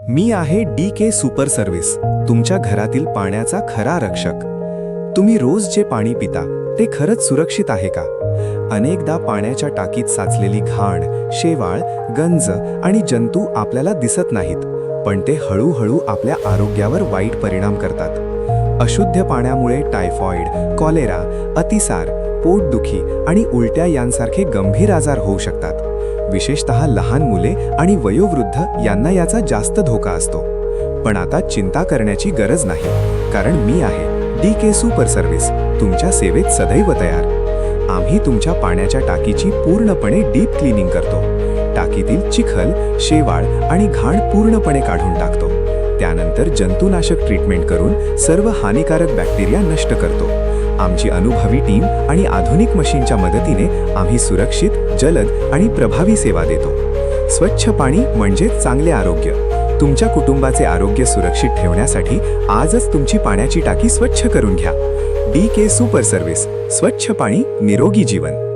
मी आहे DK super service, तुमच्या घरातील पाण्याचा खरा रक्षक। तुम्ही रोज जे पाणी पिता ते खरंच सुरक्षित आहे का? अनेकदा पाण्याच्या टाकीत साचलेली घाण, शेवाळ, गंज आणि जंतू आपल्याला दिसत नाहीत, पण ते हळूहळू आपल्या आरोग्यावर वाईट परिणाम करतात। अशुद्ध पाण्यामुळे टायफॉइड, कॉलेरा, अतिसार, पोटदुखी आणि उलट्या यांसारखे गंभीर आजार होऊ शकतात। विशेषतः लहान मुले आणि वयोवृद्ध यांना याचा जास्त धोका असतो। पण आता चिंता करण्याची गरज नाही, कारण मी आहे DK सुपर सर्व्हिस, तुमच्या सेवेत सदैव तयार। आम्ही तुमच्या पाण्याच्या टाकीची पूर्णपणे डीप क्लीनिंग करतो। टाकीतील चिखल, शेवाळ आणि घाण पूर्णपणे काढून टाकतो। त्यानंतर जंतुनाशक ट्रीटमेंट करून सर्व हानिकारक बॅक्टेरिया नष्ट करतो। आमची अनुभवी टीम आणि आधुनिक मशीनच्या मदतीने आम्ही सुरक्षित, जलद आणि प्रभावी सेवा देतो। स्वच्छ पाणी म्हणजे चांगले आरोग्य। तुमच्या कुटुंबाचे आरोग्य सुरक्षित ठेवण्यासाठी आजच तुमची पाण्याची टाकी स्वच्छ करून घ्या। DK सुपर सर्व्हिस, स्वच्छ पाणी, निरोगी जीवन।